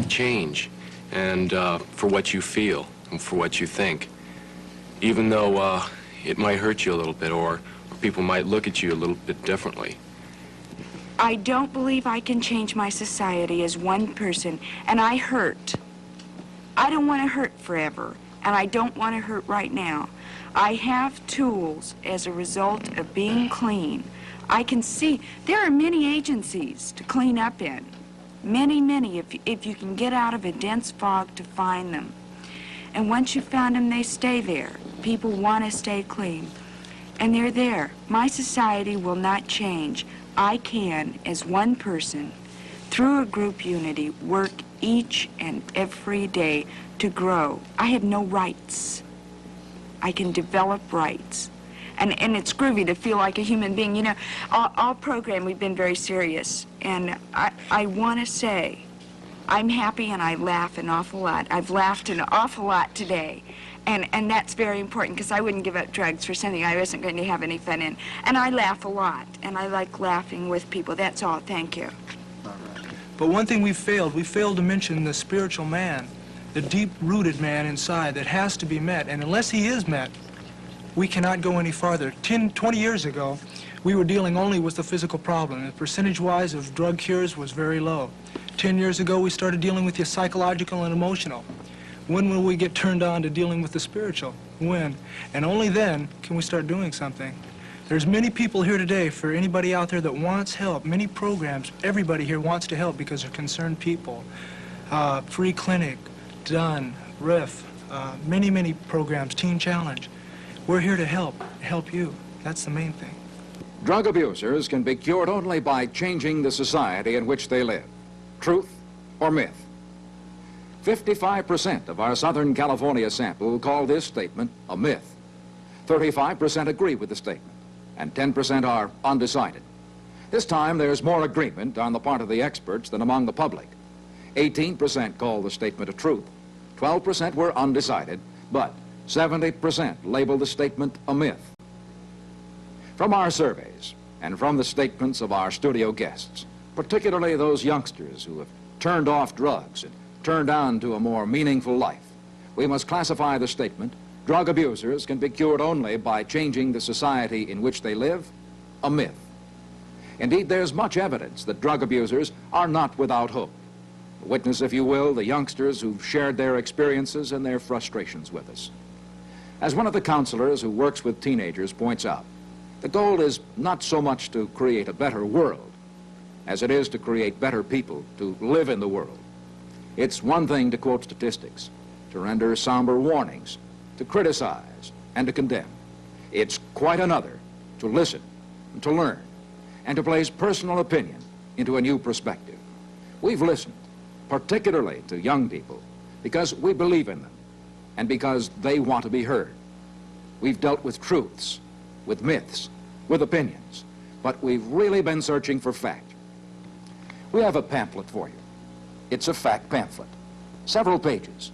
change, and for what you feel and for what you think, even though it might hurt you a little bit, or people might look at you a little bit differently. I don't believe I can change my society as one person, and I hurt. I don't want to hurt forever, and I don't want to hurt right now. I have tools as a result of being clean. I can see there are many agencies to clean up in. Many, if you can get out of a dense fog to find them. And once you've found them, they stay there. People want to stay clean. And they're there. My society will not change. I can, as one person, through a group unity, work each and every day to grow. I have no rights. I can develop rights. And it's groovy to feel like a human being. You know, all program, we've been very serious. And I want to say, I'm happy and I laugh an awful lot. I've laughed an awful lot today. And that's very important, because I wouldn't give up drugs for something I wasn't going to have any fun in. And I laugh a lot, and I like laughing with people. That's all. Thank you. But one thing we failed to mention the spiritual man, the deep-rooted man inside that has to be met. And unless he is met, We cannot go any farther. 20 years ago, we were dealing only with the physical problem. The percentage-wise of drug cures was very low. 10 years ago, we started dealing with the psychological and emotional. When will we get turned on to dealing with the spiritual? When? And only then can we start doing something. There's many people here today, for anybody out there that wants help, many programs, everybody here wants to help because they're concerned people. Free clinic, done, RIF, many programs, Teen Challenge. We're here to help you. That's the main thing. Drug abusers can be cured only by changing the society in which they live. Truth or myth? 55% of our Southern California sample call this statement a myth. 35% agree with the statement, and 10% are undecided. This time there's more agreement on the part of the experts than among the public. 18% call the statement a truth, 12% were undecided, but 70% label the statement a myth. From our surveys and from the statements of our studio guests, particularly those youngsters who have turned off drugs and turned on to a more meaningful life, we must classify the statement, drug abusers can be cured only by changing the society in which they live, a myth. Indeed, there's much evidence that drug abusers are not without hope. Witness, if you will, the youngsters who've shared their experiences and their frustrations with us. As one of the counselors who works with teenagers points out, the goal is not so much to create a better world as it is to create better people to live in the world. It's one thing to quote statistics, to render somber warnings, to criticize and to condemn. It's quite another to listen and to learn and to place personal opinion into a new perspective. We've listened, particularly to young people, because we believe in them and because they want to be heard. We've dealt with truths, with myths, with opinions, but we've really been searching for fact. We have a pamphlet for you. It's a fact pamphlet. Several pages,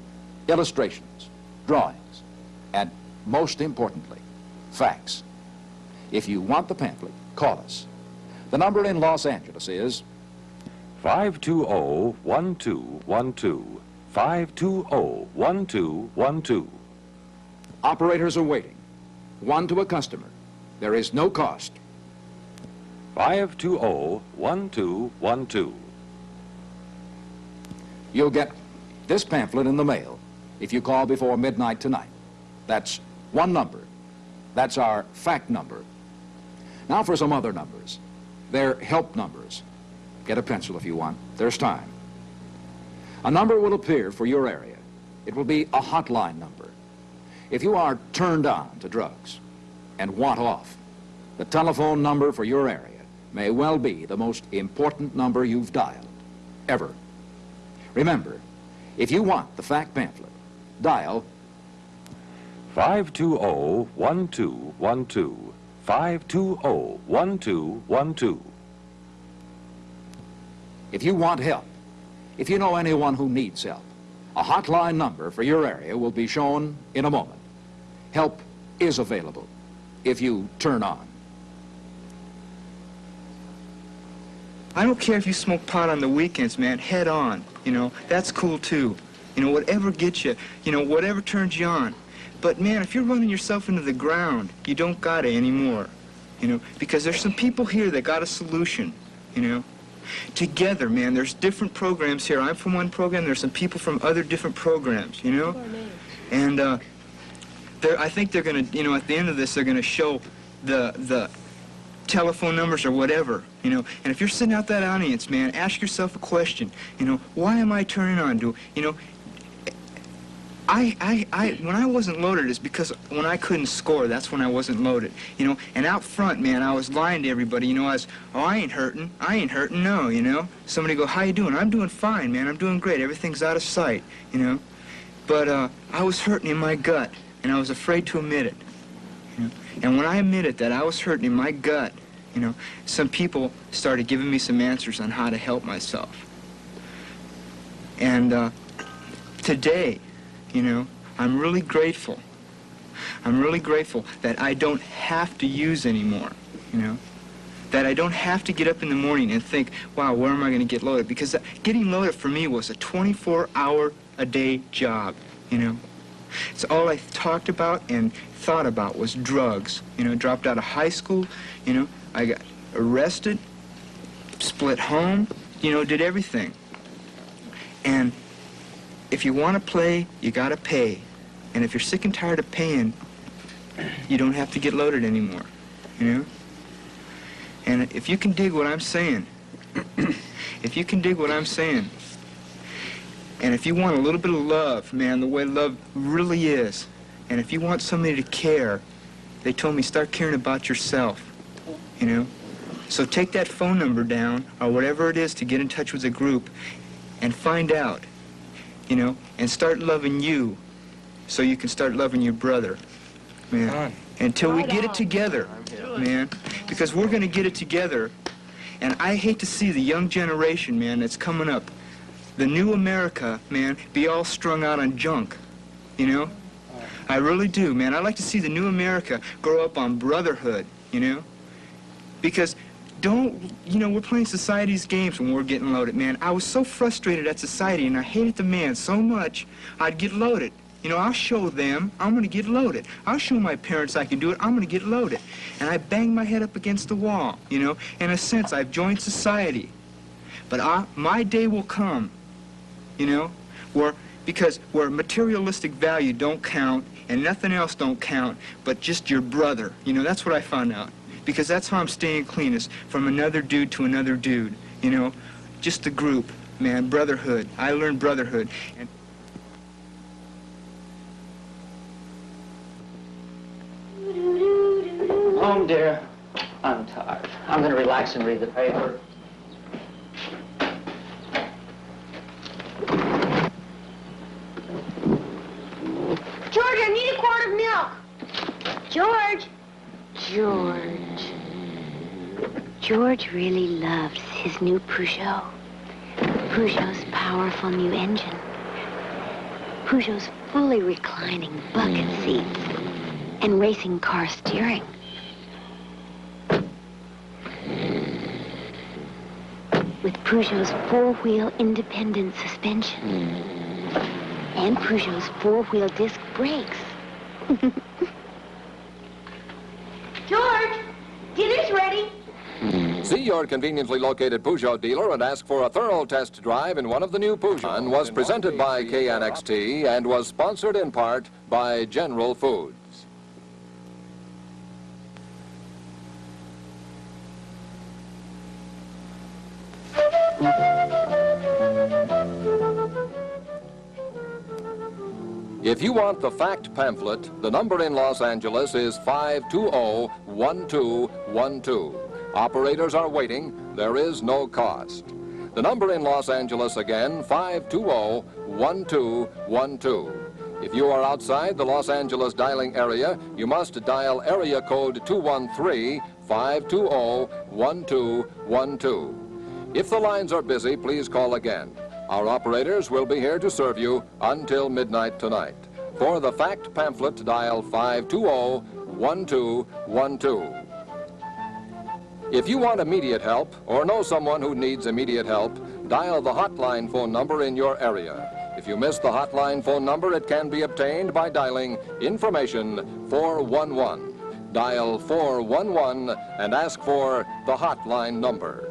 illustrations, drawings, and most importantly, facts. If you want the pamphlet, call us. The number in Los Angeles is 520-1212. 520-1212. Operators are waiting. One to a customer. There is no cost. 520-1212. You'll get this pamphlet in the mail if you call before midnight tonight. That's one number. That's our fact number. Now for some other numbers. They're help numbers. Get a pencil if you want. There's time. A number will appear for your area. It will be a hotline number. If you are turned on to drugs and want off, the telephone number for your area may well be the most important number you've dialed, ever. Remember, if you want the fact pamphlet, dial 520-1212. 520-1212. If you want help, if you know anyone who needs help, a hotline number for your area will be shown in a moment. Help is available if you turn on. I don't care if you smoke pot on the weekends, man, head on, you know, that's cool too. You know, whatever gets you, you know, whatever turns you on. But man, if you're running yourself into the ground, you don't got it anymore, you know, because there's some people here that got a solution, you know. Together, man, there's different programs here. I'm from one program, there's some people from other different programs, you know. And I think they're gonna, you know, at the end of this, they're gonna show the telephone numbers or whatever, you know. And if you're sitting out that audience, man, ask yourself a question, you know, why am I turning on? You know, when I wasn't loaded, it's because when I couldn't score, that's when I wasn't loaded, you know. And out front, man, I was lying to everybody, you know. I ain't hurting, no, you know. Somebody go, how you doing? I'm doing fine, man, I'm doing great, everything's out of sight, you know. But I was hurting in my gut, and I was afraid to admit it, you know. And when I admitted that I was hurting in my gut, you know, some people started giving me some answers on how to help myself. And today, you know, I'm really grateful. I'm really grateful that I don't have to use anymore, you know. That I don't have to get up in the morning and think, wow, where am I going to get loaded? Because getting loaded for me was a 24-hour-a-day job, you know. It's all I talked about and thought thought about was drugs. You know, dropped out of high school, you know, I got arrested, split home, you know, did everything. And if you want to play, you got to pay. And if you're sick and tired of paying, you don't have to get loaded anymore, you know? And if you can dig what I'm saying, if you can dig what I'm saying, and if you want a little bit of love, man, the way love really is, and if you want somebody to care, they told me start caring about yourself, you know? So take that phone number down, or whatever it is, to get in touch with the group, and find out, you know, and start loving you so you can start loving your brother, man. Until we get it together, man, because we're going to get it together. And I hate to see the young generation, man, that's coming up, the new America, man, be all strung out on junk, you know? I really do, man. I like to see the new America grow up on brotherhood, you know? Because you know, we're playing society's games when we're getting loaded, man. I was so frustrated at society, and I hated the man so much, I'd get loaded. You know, I'll show them I'm going to get loaded. I'll show my parents I can do it. I'm going to get loaded. And I bang my head up against the wall, you know. In a sense, I've joined society. But my day will come, you know, where materialistic value don't count and nothing else don't count but just your brother. You know, that's what I found out. Because that's how I'm staying cleanest, from another dude to another dude, you know. Just the group, man, brotherhood. I learned brotherhood. And Home, dear. I'm tired. I'm going to relax and read the paper. George, I need a quart of milk. George. George really loves his new Peugeot. Peugeot's powerful new engine. Peugeot's fully reclining bucket seats and racing car steering. With Peugeot's four-wheel independent suspension and Peugeot's four-wheel disc brakes. George, dinner's ready. See your conveniently located Peugeot dealer and ask for a thorough test drive in one of the new Peugeot. Was presented by KNXT and was sponsored in part by General Foods. If you want the fact pamphlet, the number in Los Angeles is 520-1212. Operators are waiting. There is no cost. The number in Los Angeles again, 520-1212. If you are outside the Los Angeles dialing area, you must dial area code 213-520-1212. If the lines are busy, please call again. Our operators will be here to serve you until midnight tonight. For the fact pamphlet, dial 520-1212. If you want immediate help or know someone who needs immediate help, dial the hotline phone number in your area. If you miss the hotline phone number, it can be obtained by dialing information 411. Dial 411 and ask for the hotline number.